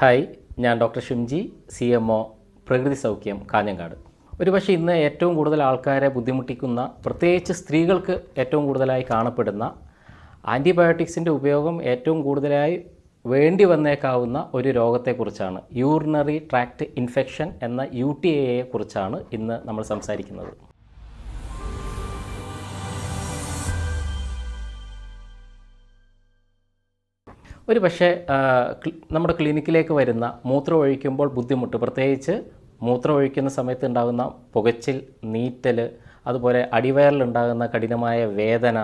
Hi, ഞാൻ doctor Shimji, CMO പ്രകൃതി സൗഖ്യം കാഞ്ഞങ്ങാട്. ഒരുപക്ഷെ ഇന്ന് ഏറ്റവും കൂടുതൽ ആൾക്കാരെ ബുദ്ധിമുട്ടിക്കുന്ന, പ്രത്യേകിച്ച് സ്ത്രീകൾക്ക് ഏറ്റവും കൂടുതലായി കാണപ്പെടുന്ന ആൻറ്റിബയോട്ടിക്സിൻ്റെ ഉപയോഗം ഏറ്റവും കൂടുതലായി വേണ്ടി വന്നേക്കാവുന്ന ഒരു രോഗത്തെക്കുറിച്ചാണ്. യൂറിനറി ട്രാക്റ്റ് ഇൻഫെക്ഷൻ എന്ന UTI കുറിച്ചാണ് ഇന്ന് നമ്മൾ സംസാരിക്കുന്നത്. ഒരു പക്ഷേ നമ്മുടെ ക്ലിനിക്കിലേക്ക് വരുന്ന മൂത്രം ഒഴിക്കുമ്പോൾ ബുദ്ധിമുട്ട്, പ്രത്യേകിച്ച് മൂത്രം ഒഴിക്കുന്ന സമയത്ത് ഉണ്ടാകുന്ന പുകച്ചിൽ, നീറ്റൽ, അതുപോലെ അടിവയറിലുണ്ടാകുന്ന കഠിനമായ വേദന,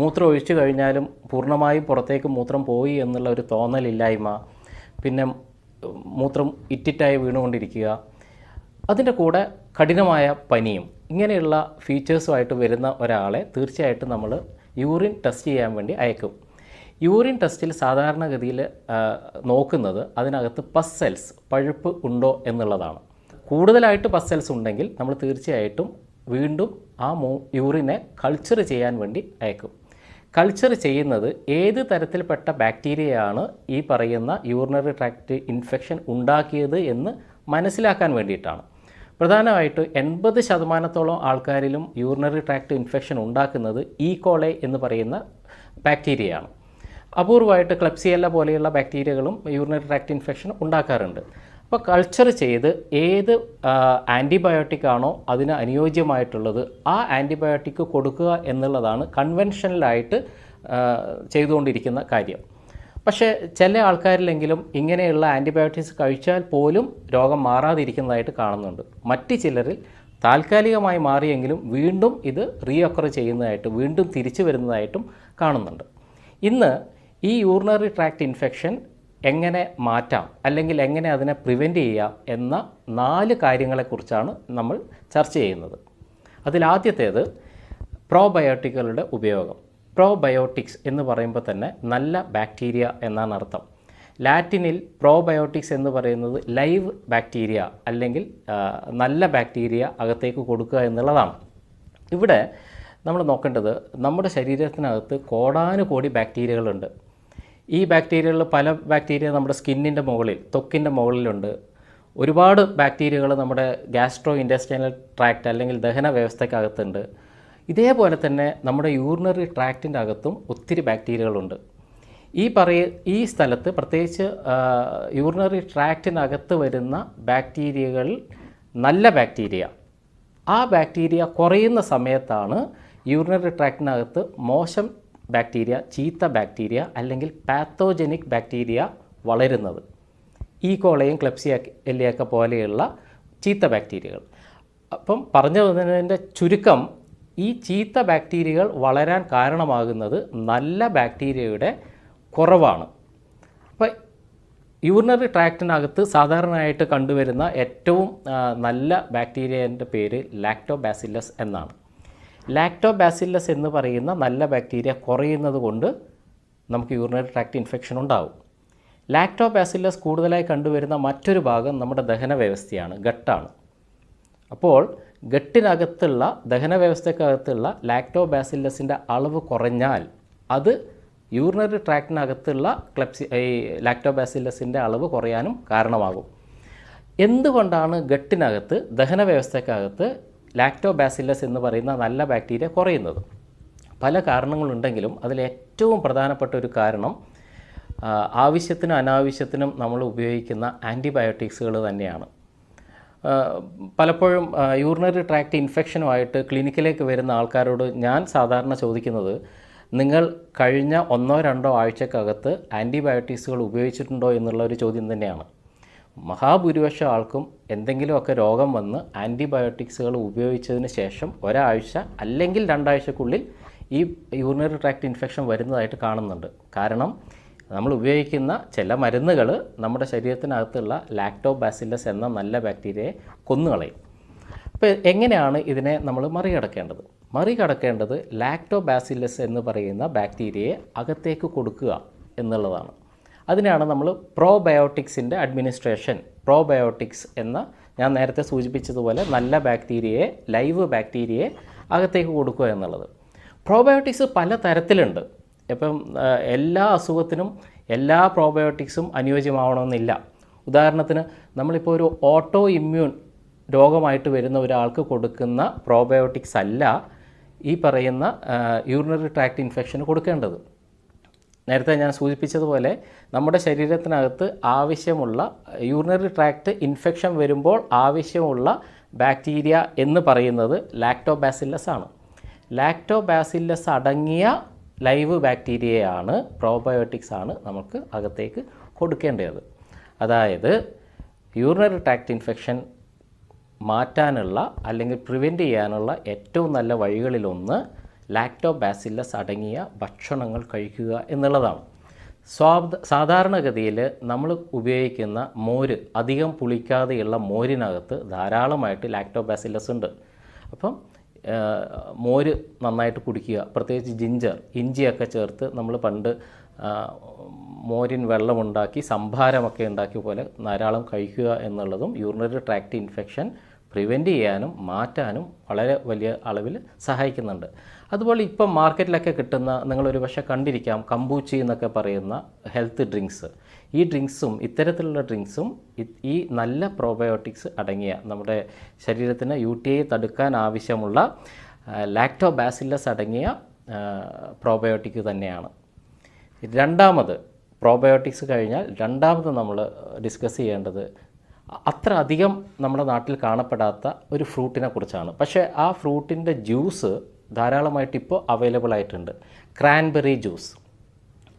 മൂത്രം ഒഴിച്ചു കഴിഞ്ഞാലും പൂർണ്ണമായും പുറത്തേക്ക് മൂത്രം പോയി എന്നുള്ള ഒരു തോന്നലില്ലായ്മ, പിന്നെ മൂത്രം ഇറ്റിറ്റായി വീണുകൊണ്ടിരിക്കുക, അതിൻ്റെ കൂടെ കഠിനമായ പനിയും, ഇങ്ങനെയുള്ള ഫീച്ചേഴ്സുമായിട്ട് വരുന്ന ഒരാളെ തീർച്ചയായിട്ടും നമ്മൾ യൂറിൻ ടെസ്റ്റ് ചെയ്യാൻ വേണ്ടി അയക്കും. യൂറിൻ ടെസ്റ്റിൽ സാധാരണഗതിയിൽ നോക്കുന്നത് അതിനകത്ത് പസ് സെൽസ്, പഴുപ്പ് ഉണ്ടോ എന്നുള്ളതാണ്. കൂടുതലായിട്ട് പസ് സെൽസ് ഉണ്ടെങ്കിൽ നമ്മൾ തീർച്ചയായിട്ടും വീണ്ടും ആ യൂറിനെ കൾച്ചർ ചെയ്യാൻ വേണ്ടി അയക്കും. കൾച്ചർ ചെയ്യുന്നത് ഏത് തരത്തിൽപ്പെട്ട ബാക്ടീരിയയാണ് ഈ പറയുന്ന യൂറിനറി ട്രാക്റ്റ് ഇൻഫെക്ഷൻ ഉണ്ടാക്കിയത് എന്ന് മനസ്സിലാക്കാൻ വേണ്ടിയിട്ടാണ്. പ്രധാനമായിട്ട് 80% ആൾക്കാരിലും യൂറിനറി ട്രാക്റ്റ് ഇൻഫെക്ഷൻ ഉണ്ടാക്കുന്നത് കോളൈ എന്ന് പറയുന്ന ബാക്ടീരിയയാണ്. അപൂർവമായിട്ട് ക്ലെപ്സിയെല്ല പോലെയുള്ള ബാക്ടീരിയകളും യൂറിനറി ട്രാക്റ്റ് ഇൻഫെക്ഷൻ ഉണ്ടാക്കാറുണ്ട്. അപ്പോൾ കൾച്ചർ ചെയ്ത് ഏത് ആൻറ്റിബയോട്ടിക് ആണോ അതിന് അനുയോജ്യമായിട്ടുള്ളത് ആ ആൻറ്റിബയോട്ടിക് കൊടുക്കുക എന്നുള്ളതാണ് കൺവെൻഷനലായിട്ട് ചെയ്തുകൊണ്ടിരിക്കുന്ന കാര്യം. പക്ഷേ ചില ആൾക്കാരിലെങ്കിലും ഇങ്ങനെയുള്ള ആൻറ്റിബയോട്ടിക്സ് കഴിച്ചാൽ പോലും രോഗം മാറാതിരിക്കുന്നതായിട്ട് കാണുന്നുണ്ട്. മറ്റ് ചിലരിൽ താൽക്കാലികമായി മാറിയെങ്കിലും വീണ്ടും ഇത് റീഒക്കർ ചെയ്യുന്നതായിട്ട്, വീണ്ടും തിരിച്ചു വരുന്നതായിട്ടും കാണുന്നുണ്ട്. ഇന്ന് ഈ യൂറിനറി ട്രാക്റ്റ് ഇൻഫെക്ഷൻ എങ്ങനെ മാറ്റാം, അല്ലെങ്കിൽ എങ്ങനെ അതിനെ പ്രിവെൻറ്റ് ചെയ്യാം എന്ന 4 കാര്യങ്ങളെക്കുറിച്ചാണ് നമ്മൾ ചർച്ച ചെയ്യുന്നത്. അതിലാദ്യത്തേത് പ്രോബയോട്ടിക്കുകളുടെ ഉപയോഗം. പ്രോബയോട്ടിക്സ് എന്ന് പറയുമ്പോൾ തന്നെ നല്ല ബാക്ടീരിയ എന്നാണ് അർത്ഥം. ലാറ്റിനിൽ പ്രോബയോട്ടിക്സ് എന്ന് പറയുന്നത് ലൈവ് ബാക്ടീരിയ അല്ലെങ്കിൽ നല്ല ബാക്ടീരിയ അകത്തേക്ക് കൊടുക്കുക എന്നുള്ളതാണ്. ഇവിടെ നമ്മൾ നോക്കേണ്ടത് നമ്മുടെ ശരീരത്തിനകത്ത് കോടാനുകോടി ബാക്ടീരിയകളുണ്ട്. ഈ ബാക്ടീരിയകളിൽ പല ബാക്ടീരിയ നമ്മുടെ സ്കിന്നിൻ്റെ മുകളിൽ, ത്വക്കിൻ്റെ മുകളിലുണ്ട്. ഒരുപാട് ബാക്ടീരിയകൾ നമ്മുടെ ഗാസ്ട്രോ ഇൻറ്റെസ്റ്റൈനൽ ട്രാക്റ്റ് അല്ലെങ്കിൽ ദഹന വ്യവസ്ഥയ്ക്കകത്തുണ്ട്. ഇതേപോലെ തന്നെ നമ്മുടെ യൂറിനറി ട്രാക്റ്റിൻ്റെ അകത്തും ഒത്തിരി ബാക്ടീരിയകളുണ്ട്. ഈ സ്ഥലത്ത് പ്രത്യേകിച്ച് യൂറിനറി ട്രാക്റ്റിനകത്ത് വരുന്ന ബാക്ടീരിയകൾ നല്ല ബാക്ടീരിയ, ആ ബാക്ടീരിയ കുറയുന്ന സമയത്താണ് യൂറിനറി ട്രാക്റ്റിനകത്ത് മോശം ബാക്ടീരിയ, ചീത്ത ബാക്ടീരിയ അല്ലെങ്കിൽ പാത്തോജനിക് ബാക്ടീരിയ വളരുന്നത്. കോളയും ക്ലെപ്സിയെല്ലയൊക്കെ പോലെയുള്ള ചീത്ത ബാക്ടീരിയകൾ. അപ്പം പറഞ്ഞു വന്നതിൻ്റെ ചുരുക്കം, ഈ ചീത്ത ബാക്ടീരിയകൾ വളരാൻ കാരണമാകുന്നത് നല്ല ബാക്ടീരിയയുടെ കുറവാണ്. അപ്പോൾ യൂറിനറി ട്രാക്റ്റിനകത്ത് സാധാരണയായിട്ട് കണ്ടുവരുന്ന ഏറ്റവും നല്ല ബാക്ടീരിയൻ്റെ പേര് ലാക്ടോബാസില്ലസ് എന്നാണ്. ലാക്ടോബാസില്ലസ് എന്ന് പറയുന്ന നല്ല ബാക്ടീരിയ കുറയുന്നത് കൊണ്ട് നമുക്ക് യൂറിനറി ട്രാക്റ്റ് ഇൻഫെക്ഷൻ ഉണ്ടാവും. ലാക്ടോബാസില്ലസ് കൂടുതലായി കണ്ടുവരുന്ന മറ്റൊരു ഭാഗം നമ്മുടെ ദഹന വ്യവസ്ഥയാണ്, ഗട്ടാണ്. അപ്പോൾ ഗട്ടിനകത്തുള്ള ദഹന വ്യവസ്ഥക്കകത്തുള്ള ലാക്ടോബാസില്ലസിൻ്റെ അളവ് കുറഞ്ഞാൽ അത് യൂറിനറി ട്രാക്റ്റിനകത്തുള്ള ലാക്ടോബാസില്ലസിൻ്റെ അളവ് കുറയാനും കാരണമാകും. എന്തുകൊണ്ടാണ് ഗട്ടിനകത്ത്, ദഹന വ്യവസ്ഥക്കകത്ത് ലാക്ടോബാസില്ലസ് എന്ന് പറയുന്ന നല്ല ബാക്ടീരിയ കുറയുന്നത്? പല കാരണങ്ങളുണ്ടെങ്കിലും അതിലേറ്റവും പ്രധാനപ്പെട്ട ഒരു കാരണം ആവശ്യത്തിനും അനാവശ്യത്തിനും നമ്മൾ ഉപയോഗിക്കുന്ന ആൻറ്റിബയോട്ടിക്സുകൾ തന്നെയാണ്. പലപ്പോഴും യൂറിനറി ട്രാക്റ്റ് ഇൻഫെക്ഷനുമായിട്ട് ക്ലിനിക്കിലേക്ക് വരുന്ന ആൾക്കാരോട് ഞാൻ സാധാരണ ചോദിക്കുന്നത്, നിങ്ങൾ കഴിഞ്ഞ 1-2 ആഴ്ചക്കകത്ത് ആൻറ്റിബയോട്ടിക്സുകൾ ഉപയോഗിച്ചിട്ടുണ്ടോ എന്നുള്ള ഒരു ചോദ്യം തന്നെയാണ്. മഹാഭൂരിപക്ഷം ആൾക്കും എന്തെങ്കിലുമൊക്കെ രോഗം വന്ന് ആൻറ്റിബയോട്ടിക്സുകൾ ഉപയോഗിച്ചതിന് ശേഷം ഒരാഴ്ച അല്ലെങ്കിൽ 2 ആഴ്ചക്കുള്ളിൽ ഈ യൂറിനറി ട്രാക്റ്റ് ഇൻഫെക്ഷൻ വരുന്നതായിട്ട് കാണുന്നുണ്ട്. കാരണം നമ്മൾ ഉപയോഗിക്കുന്ന ചില മരുന്നുകൾ നമ്മുടെ ശരീരത്തിനകത്തുള്ള ലാക്ടോബാസില്ലസ് എന്ന നല്ല ബാക്ടീരിയയെ കൊന്നുകളയും. അപ്പോൾ എങ്ങനെയാണ് ഇതിനെ നമ്മൾ മറികടക്കേണ്ടത് ലാക്ടോബാസില്ലസ് എന്ന് പറയുന്ന ബാക്ടീരിയയെ അകത്തേക്ക് കൊടുക്കുക എന്നുള്ളതാണ്. അതിനാണ് നമ്മൾ പ്രോബയോട്ടിക്സിൻ്റെ അഡ്മിനിസ്ട്രേഷൻ, പ്രോബയോട്ടിക്സ് എന്ന, ഞാൻ നേരത്തെ സൂചിപ്പിച്ചതുപോലെ നല്ല ബാക്ടീരിയയെ, ലൈവ് ബാക്ടീരിയയെ അകത്തേക്ക് കൊടുക്കുക എന്നുള്ളത്. പ്രോബയോട്ടിക്സ് പല തരത്തിലുണ്ട്. ഇപ്പം എല്ലാ അസുഖത്തിനും എല്ലാ പ്രോബയോട്ടിക്സും അനുയോജ്യമാവണമെന്നില്ല. ഉദാഹരണത്തിന് നമ്മളിപ്പോൾ ഒരു ഓട്ടോ ഇമ്മ്യൂൺ രോഗമായിട്ട് വരുന്ന ഒരാൾക്ക് കൊടുക്കുന്ന പ്രോബയോട്ടിക്സ് അല്ല ഈ പറയുന്ന യൂറിനറി ട്രാക്ട് ഇൻഫെക്ഷന് കൊടുക്കേണ്ടത്. നേരത്തെ ഞാൻ സൂചിപ്പിച്ചതുപോലെ നമ്മുടെ ശരീരത്തിനകത്ത് ആവശ്യമുള്ള യൂറിനറി ട്രാക്ട് ഇൻഫെക്ഷൻ വരുമ്പോൾ ആവശ്യമുള്ള ബാക്ടീരിയ എന്ന് പറയുന്നത് ലാക്ടോബാസില്ലസ് ആണ്. ലാക്ടോബാസില്ലസ് അടങ്ങിയ ലൈവ് ബാക്ടീരിയയാണ്, പ്രോബയോട്ടിക്സ് ആണ് നമുക്ക് അകത്തേക്ക് കൊടുക്കേണ്ടത്. അതായത് യൂറിനറി ട്രാക്ട് ഇൻഫെക്ഷൻ മാറ്റാനുള്ള അല്ലെങ്കിൽ പ്രിവെൻറ്റ് ചെയ്യാനുള്ള ഏറ്റവും നല്ല വഴികളിലൊന്ന് ലാക്ടോബാസില്ലസ് അടങ്ങിയ ഭക്ഷണങ്ങൾ കഴിക്കുക എന്നുള്ളതാണ്. സാധാരണഗതിയിൽ നമ്മൾ ഉപയോഗിക്കുന്ന മോര്, അധികം പുളിക്കാതെയുള്ള മോരിനകത്ത് ധാരാളമായിട്ട് ലാക്ടോബാസില്ലസ് ഉണ്ട്. അപ്പം മോര് നന്നായിട്ട് കുടിക്കുക, പ്രത്യേകിച്ച് ജിഞ്ചർ, ഇഞ്ചിയൊക്കെ ചേർത്ത് നമ്മൾ പണ്ട് മോരിൻ വെള്ളമുണ്ടാക്കി സംഭാരമൊക്കെ ഉണ്ടാക്കിയ പോലെ ധാരാളം കഴിക്കുക എന്നുള്ളതും യൂറിനറി ട്രാക്ട് ഇൻഫെക്ഷൻ പ്രിവെൻറ്റ് ചെയ്യാനും മാറ്റാനും വളരെ വലിയ അളവിൽ സഹായിക്കുന്നുണ്ട്. അതുപോലെ ഇപ്പം മാർക്കറ്റിലൊക്കെ കിട്ടുന്ന, നിങ്ങളൊരു പക്ഷേ കണ്ടിരിക്കാം, കമ്പൂച്ചി എന്നൊക്കെ പറയുന്ന ഹെൽത്ത് ഡ്രിങ്ക്സ്. ഈ ഡ്രിങ്ക്സും ഇത്തരത്തിലുള്ള ഡ്രിങ്ക്സും ഈ നല്ല പ്രോബയോട്ടിക്സ് അടങ്ങിയ, നമ്മുടെ ശരീരത്തിന് UTI തടുക്കാൻ ആവശ്യമുള്ള ലാക്ടോബാസില്ലസ് അടങ്ങിയ പ്രോബയോട്ടിക് തന്നെയാണ്. രണ്ടാമത്, പ്രോബയോട്ടിക്സ് കഴിഞ്ഞാൽ രണ്ടാമത് നമ്മൾ ഡിസ്കസ് ചെയ്യേണ്ടത് അത്ര അധികം നമ്മുടെ നാട്ടിൽ കാണപ്പെടാത്ത ഒരു ഫ്രൂട്ടിനെ കുറിച്ചാണ്. പക്ഷേ ആ ഫ്രൂട്ടിൻ്റെ ജ്യൂസ് ധാരാളമായിട്ട് ഇപ്പോൾ അവൈലബിൾ ആയിട്ടുണ്ട്. Cranberry juice.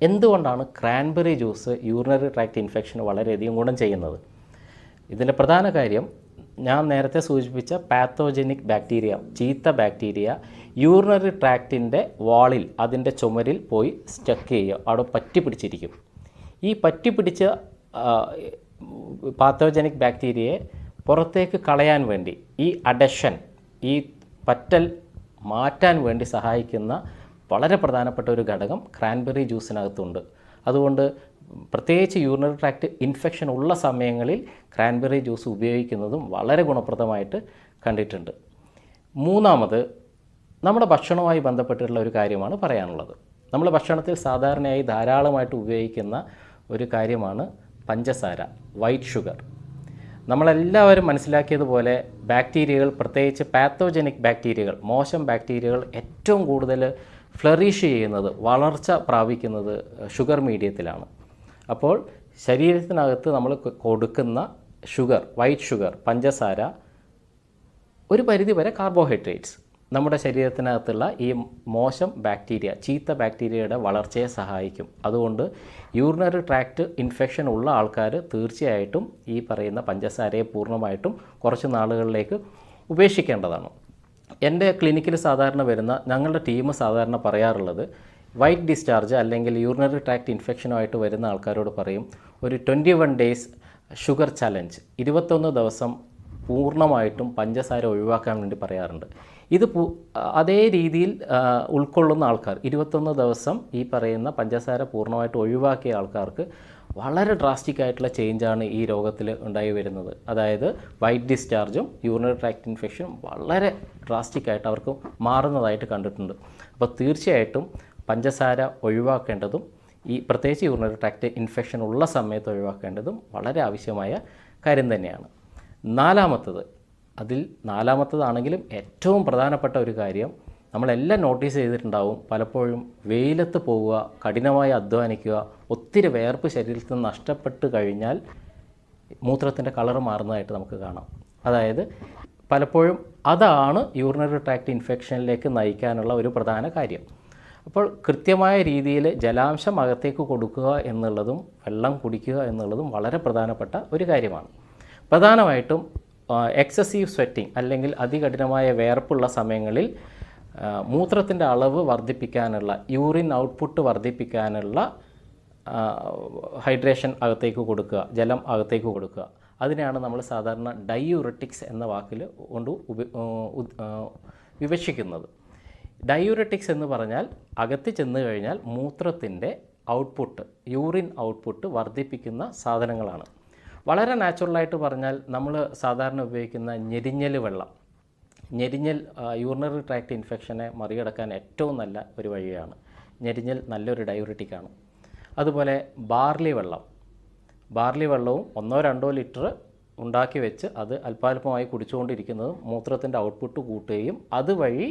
എന്തുകൊണ്ടാണ് ക്രാൻബെറി ജ്യൂസ് യൂറിനറി ട്രാക്ട് ഇൻഫെക്ഷന് വളരെയധികം ഗുണം ചെയ്യുന്നത്? ഇതിൻ്റെ പ്രധാന കാര്യം ഞാൻ നേരത്തെ സൂചിപ്പിച്ച പാത്തോജനിക് ബാക്ടീരിയ, ചീത്ത ബാക്ടീരിയ യൂറിനറി ട്രാക്റ്റിൻ്റെ വാളിൽ, അതിൻ്റെ ചുമരിൽ പോയി സ്റ്റക്ക് ചെയ്യുക, അവിടെ പറ്റി പിടിച്ചിരിക്കും. ഈ പറ്റി പിടിച്ച പാത്തോജനിക് ബാക്ടീരിയയെ പുറത്തേക്ക് കളയാൻ വേണ്ടി, ഈ അഡഷൻ, ഈ പറ്റൽ മാറ്റാൻ വേണ്ടി സഹായിക്കുന്ന വളരെ പ്രധാനപ്പെട്ട ഒരു ഘടകം ക്രാൻബെറി ജ്യൂസിനകത്തുണ്ട്. അതുകൊണ്ട് പ്രത്യേകിച്ച് യൂറിനറി ട്രാക്ട് ഇൻഫെക്ഷൻ ഉള്ള സമയങ്ങളിൽ ക്രാൻബെറി ജ്യൂസ് ഉപയോഗിക്കുന്നതും വളരെ ഗുണപ്രദമായിട്ട് കണ്ടിട്ടുണ്ട്. മൂന്നാമത്, നമ്മുടെ ഭക്ഷണവുമായി ബന്ധപ്പെട്ടിട്ടുള്ള ഒരു കാര്യമാണ് പറയാനുള്ളത്. നമ്മൾ ഭക്ഷണത്തിൽ സാധാരണയായി ധാരാളമായിട്ട് ഉപയോഗിക്കുന്ന ഒരു കാര്യമാണ് പഞ്ചസാര, വൈറ്റ് ഷുഗർ. നമ്മളെല്ലാവരും മനസ്സിലാക്കിയതുപോലെ ബാക്ടീരിയകൾ, പ്രത്യേകിച്ച് പാത്തോജനിക് ബാക്ടീരിയകൾ, മോശം ബാക്ടീരിയകൾ ഏറ്റവും കൂടുതൽ ഫ്ലറിഷ് ചെയ്യുന്നത്, വളർച്ച പ്രാപിക്കുന്നത് ഷുഗർ മീഡിയത്തിലാണ്. അപ്പോൾ ശരീരത്തിനകത്ത് നമ്മൾ കൊടുക്കുന്ന ഷുഗർ, വൈറ്റ് ഷുഗർ, പഞ്ചസാര, ഒരു പരിധിവരെ കാർബോഹൈഡ്രേറ്റ്സ് നമ്മുടെ ശരീരത്തിനകത്തുള്ള ഈ മോശം ബാക്ടീരിയ, ചീത്ത ബാക്ടീരിയയുടെ വളർച്ചയെ സഹായിക്കും. അതുകൊണ്ട് യൂറിനറി ട്രാക്ട് ഇൻഫെക്ഷൻ ഉള്ള ആൾക്കാർ തീർച്ചയായിട്ടും ഈ പറയുന്ന പഞ്ചസാരയെ പൂർണ്ണമായിട്ടും കുറച്ച് നാളുകളിലേക്ക് ഉപേക്ഷിക്കേണ്ടതാണ്. എൻ്റെ ക്ലിനിക്കിൽ സാധാരണ വരുന്ന, ഞങ്ങളുടെ ടീം സാധാരണ പറയാറുള്ളത്, വൈറ്റ് ഡിസ്ചാർജ് അല്ലെങ്കിൽ യൂറിനറി ട്രാക്ട് ഇൻഫെക്ഷനുമായിട്ട് വരുന്ന ആൾക്കാരോട് പറയും, ഒരു 21 ഡേയ്സ് ഷുഗർ ചലഞ്ച്, 21 ദിവസം പൂർണ്ണമായിട്ടും പഞ്ചസാര ഒഴിവാക്കാൻ വേണ്ടി പറയാറുണ്ട്. ഇത് അതേ രീതിയിൽ ഉൾക്കൊള്ളുന്ന ആൾക്കാർ, 21 ദിവസം ഈ പറയുന്ന പഞ്ചസാര പൂർണ്ണമായിട്ട് ഒഴിവാക്കിയ ആൾക്കാർക്ക് വളരെ ഡ്രാസ്റ്റിക് ആയിട്ടുള്ള ചേഞ്ചാണ് ഈ രോഗത്തിൽ ഉണ്ടായി വരുന്നത്. അതായത് വൈറ്റ് ഡിസ്ചാർജും യൂറിനറി ട്രാക്ട് ഇൻഫെക്ഷനും വളരെ ഡ്രാസ്റ്റിക് ആയിട്ട് അവർക്ക് മാറുന്നതായിട്ട് കണ്ടിട്ടുണ്ട്. അപ്പോൾ തീർച്ചയായിട്ടും പഞ്ചസാര ഒഴിവാക്കേണ്ടതും, ഈ പ്രത്യേകിച്ച് യൂറിനറി ട്രാക്ട് ഇൻഫെക്ഷൻ ഉള്ള സമയത്ത് ഒഴിവാക്കേണ്ടതും വളരെ ആവശ്യമായ കാര്യം തന്നെയാണ്. നാലാമത്തതാണെങ്കിലും ഏറ്റവും പ്രധാനപ്പെട്ട ഒരു കാര്യം, നമ്മളെല്ലാം നോട്ടീസ് ചെയ്തിട്ടുണ്ടാവും, പലപ്പോഴും വെയിലത്ത് പോവുക, കഠിനമായി അധ്വാനിക്കുക, ഒത്തിരി വേർപ്പ് ശരീരത്തിൽ നിന്ന് നഷ്ടപ്പെട്ട് കഴിഞ്ഞാൽ മൂത്രത്തിൻ്റെ കളർ മാറുന്നതായിട്ട് നമുക്ക് കാണാം. അതായത് പലപ്പോഴും അതാണ് യൂറിനറി ട്രാക്ട് ഇൻഫെക്ഷനിലേക്ക് നയിക്കാനുള്ള ഒരു പ്രധാന കാര്യം. അപ്പോൾ കൃത്യമായ രീതിയിൽ ജലാംശം അകത്തേക്ക് കൊടുക്കുക എന്നുള്ളതും വെള്ളം കുടിക്കുക എന്നുള്ളതും വളരെ പ്രധാനപ്പെട്ട ഒരു കാര്യമാണ്. പ്രധാനമായിട്ടും എക്സസീവ് സ്വെറ്റിംഗ് അല്ലെങ്കിൽ അതികഠിനമായ വേർപ്പുള്ള സമയങ്ങളിൽ മൂത്രത്തിൻ്റെ അളവ് വർദ്ധിപ്പിക്കാനുള്ള, യൂറിൻ ഔട്ട്പുട്ട് വർദ്ധിപ്പിക്കാനുള്ള ഹൈഡ്രേഷൻ അകത്തേക്ക് കൊടുക്കുക, ജലം അകത്തേക്ക് കൊടുക്കുക. അതിനെയാണ് നമ്മൾ സാധാരണ ഡയൂററ്റിക്സ് എന്ന വാക്കിൽ കൊണ്ട് വിവക്ഷിക്കുന്നത്. ഡയൂററ്റിക്സ് എന്ന് പറഞ്ഞാൽ അകത്ത് ചെന്ന് കഴിഞ്ഞാൽ മൂത്രത്തിൻ്റെ ഔട്ട്പുട്ട്, യൂറിൻ ഔട്ട്പുട്ട് വർദ്ധിപ്പിക്കുന്ന സാധനങ്ങളാണ്. വളരെ നാച്ചുറലായിട്ട് പറഞ്ഞാൽ നമ്മൾ സാധാരണ ഉപയോഗിക്കുന്ന ഞെരിഞ്ഞൽ വെള്ളം, ഞെരിഞ്ഞൽ യൂറിനറി ട്രാക്ട് ഇൻഫെക്ഷനെ മറികടക്കാൻ ഏറ്റവും നല്ല ഒരു വഴിയാണ്. ഞെരിഞ്ഞൽ നല്ലൊരു ഡയൂററ്റിക്കാണ്. അതുപോലെ ബാർലി വെള്ളം, ബാർലി വെള്ളവും 1-2 ലിറ്റർ ഉണ്ടാക്കി വെച്ച് അത് അല്പാൽപമായി കുടിച്ചുകൊണ്ടിരിക്കുന്നത് മൂത്രത്തിൻ്റെ ഔട്ട്പുട്ട് കൂട്ടുകയും അതുവഴി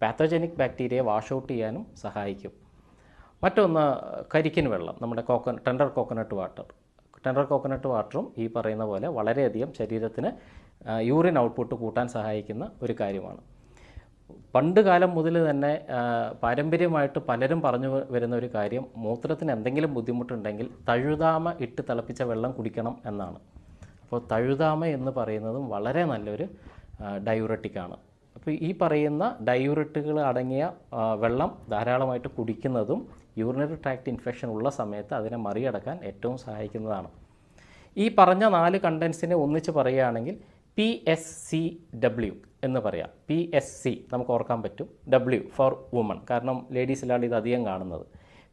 പാത്തോജനിക് ബാക്ടീരിയയെ വാഷ് ഔട്ട് ചെയ്യാനും സഹായിക്കും. മറ്റൊന്ന് കരിക്കിൻ വെള്ളം, നമ്മുടെ tender coconut water. Tender coconut വാട്ടറും ഈ പറയുന്ന പോലെ വളരെയധികം ശരീരത്തിന് യൂറിൻ ഔട്ട്പുട്ട് കൂട്ടാൻ സഹായിക്കുന്ന ഒരു കാര്യമാണ്. പണ്ട് കാലം മുതൽ തന്നെ പാരമ്പര്യമായിട്ട് പലരും പറഞ്ഞു വരുന്ന ഒരു കാര്യം, മൂത്രത്തിന് എന്തെങ്കിലും ബുദ്ധിമുട്ടുണ്ടെങ്കിൽ തഴുതാമ ഇട്ട് തിളപ്പിച്ച വെള്ളം കുടിക്കണം എന്നാണ്. അപ്പോൾ തഴുതാമ എന്ന് പറയുന്നതും വളരെ നല്ലൊരു ഡയൂററ്റിക്കാണ്. അപ്പോൾ ഈ പറയുന്ന ഡയൂററ്റുകൾ അടങ്ങിയ വെള്ളം ധാരാളമായിട്ട് കുടിക്കുന്നതും യൂറിനറി ട്രാക്ട് ഇൻഫെക്ഷൻ ഉള്ള സമയത്ത് അതിനെ മറികടക്കാൻ ഏറ്റവും സഹായിക്കുന്നതാണ്. ഈ പറഞ്ഞ 4 കണ്ടൻസിനെ ഒന്നിച്ച് പറയുകയാണെങ്കിൽ PSCW എന്ന് പറയാം. PSC നമുക്ക് ഓർക്കാൻ പറ്റും, W ഫോർ വുമൺ, കാരണം ലേഡീസിലാണ് ഇത് അധികം കാണുന്നത്.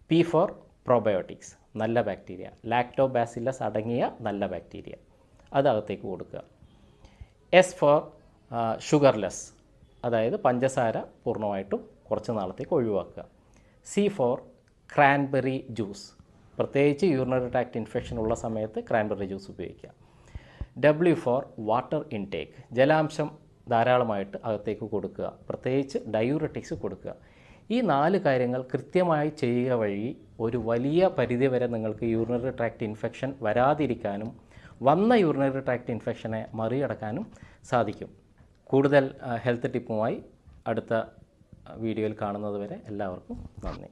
P ഫോർ പ്രോബയോട്ടിക്സ്, നല്ല ബാക്ടീരിയ, ലാക്ടോബാസില്ലസ് അടങ്ങിയ നല്ല ബാക്ടീരിയ, അതകത്തേക്ക് കൊടുക്കുക. S ഫോർ ഷുഗർലെസ്, അതായത് പഞ്ചസാര പൂർണ്ണമായിട്ടും കുറച്ച് നാളത്തേക്ക് ഒഴിവാക്കുക. C ഫോർ ക്രാൻബെറി ജ്യൂസ്, പ്രത്യേകിച്ച് യൂറിനറി ട്രാക്ട് ഇൻഫെക്ഷൻ ഉള്ള സമയത്ത് ക്രാൻബെറി ജ്യൂസ് ഉപയോഗിക്കുക. W ഫോർ വാട്ടർ ഇൻടേക്ക്, ജലാംശം ധാരാളമായിട്ട് അകത്തേക്ക് കൊടുക്കുക, പ്രത്യേകിച്ച് ഡയൂററ്റിക്സ് കൊടുക്കുക. ഈ 4 കാര്യങ്ങൾ കൃത്യമായി ചെയ്യുക വഴി ഒരു വലിയ പരിധിവരെ നിങ്ങൾക്ക് യൂറിനറി ട്രാക്ട് ഇൻഫെക്ഷൻ വരാതിരിക്കാനും വന്ന യൂറിനറി ട്രാക്ട് ഇൻഫെക്ഷനെ മറികടക്കാനും സാധിക്കും. കൂടുതൽ ഹെൽത്ത് ടിപ്പുമായി അടുത്ത വീഡിയോയിൽ കാണുന്നത് വരെ എല്ലാവർക്കും നന്ദി.